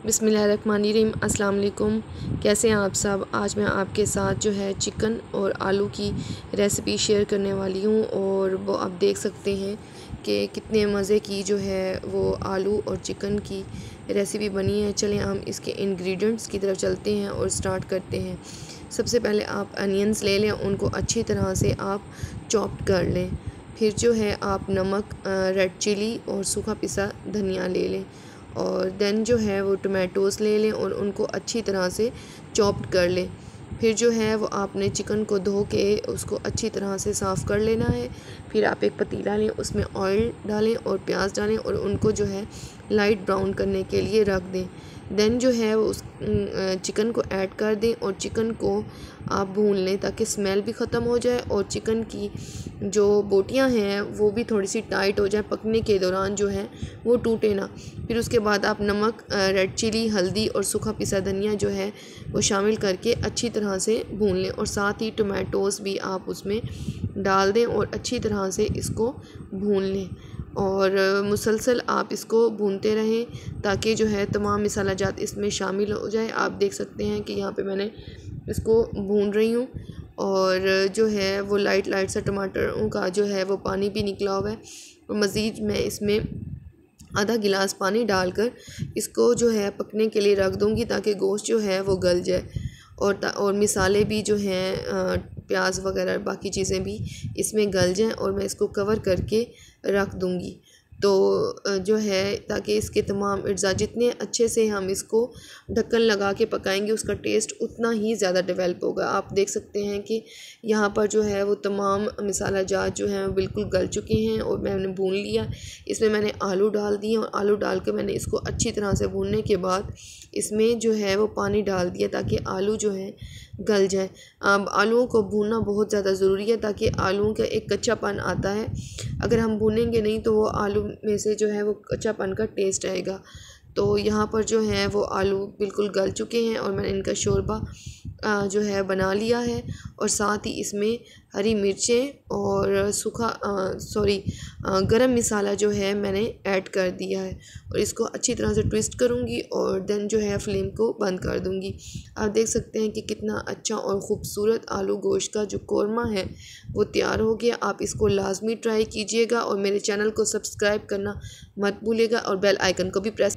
बिस्मिल्लाहिर्रहमानिर्रहीम। अस्सलाम वालेकुम। कैसे हैं आप सब। आज मैं आपके साथ जो है चिकन और आलू की रेसिपी शेयर करने वाली हूँ और वो आप देख सकते हैं कि कितने मज़े की जो है वो आलू और चिकन की रेसिपी बनी है। चलें हम इसके इंग्रेडिएंट्स की तरफ चलते हैं और स्टार्ट करते हैं। सबसे पहले आप अनियंस ले लें, उनको अच्छी तरह से आप चॉप कर लें। फिर जो है आप नमक, रेड चिली और सूखा पिसा धनिया ले लें और देन जो है वो टमाटोज़ ले लें और उनको अच्छी तरह से चॉप्ड कर लें। फिर जो है वो आपने चिकन को धो के उसको अच्छी तरह से साफ़ कर लेना है। फिर आप एक पतीला लें, उसमें ऑयल डालें और प्याज डालें और उनको जो है लाइट ब्राउन करने के लिए रख दें। देन जो है वो उस चिकन को ऐड कर दें और चिकन को आप भून लें ताकि स्मेल भी ख़त्म हो जाए और चिकन की जो बोटियां हैं वो भी थोड़ी सी टाइट हो जाए, पकने के दौरान जो है वो टूटे ना। फिर उसके बाद आप नमक, रेड चिली, हल्दी और सूखा पिसा धनिया जो है वो शामिल करके अच्छी तरह से भून लें और साथ ही टमाटोज़ भी आप उसमें डाल दें और अच्छी तरह से इसको भून लें और मुसलसल आप इसको भूनते रहें ताकि जो है तमाम मसाला जात इसमें शामिल हो जाए। आप देख सकते हैं कि यहाँ पे मैंने इसको भून रही हूँ और जो है वो लाइट सा टमाटरों का जो है वो पानी भी निकला हुआ है और मज़ीद मैं इसमें आधा गिलास पानी डालकर इसको जो है पकने के लिए रख दूँगी ताकि गोश्त जो है वो गल जाए और मिसाले भी जो हैं प्याज वगैरह बाकी चीज़ें भी इसमें गल जाएं और मैं इसको कवर करके रख दूँगी। तो जो है ताकि इसके तमाम अज्जा जितने अच्छे से हम इसको ढक्कन लगा के पकाएंगे उसका टेस्ट उतना ही ज़्यादा डेवलप होगा। आप देख सकते हैं कि यहाँ पर जो है वो तमाम मसाला जात जो हैं बिल्कुल गल चुके हैं और मैंने भून लिया। इसमें मैंने आलू डाल दिए और आलू डाल के मैंने इसको अच्छी तरह से भूनने के बाद इसमें जो है वो पानी डाल दिया ताकि आलू जो है गल जाए। आलूओं को भूनना बहुत ज़्यादा ज़रूरी है ताकि आलूओं का एक कच्चापन आता है। अगर हम भूनेंगे नहीं तो वो आलू में से जो है वो कच्चापन का टेस्ट आएगा। तो यहाँ पर जो है वो आलू बिल्कुल गल चुके हैं और मैंने इनका शोरबा जो है बना लिया है और साथ ही इसमें हरी मिर्चें और गरम मसाला जो है मैंने ऐड कर दिया है और इसको अच्छी तरह से ट्विस्ट करूँगी और देन जो है फ्लेम को बंद कर दूँगी। आप देख सकते हैं कि कितना अच्छा और ख़ूबसूरत आलू गोश्त का जो कोरमा है वो तैयार हो गया। आप इसको लाजमी ट्राई कीजिएगा और मेरे चैनल को सब्सक्राइब करना मत भूलिएगा और बेल आइकन को भी प्रेस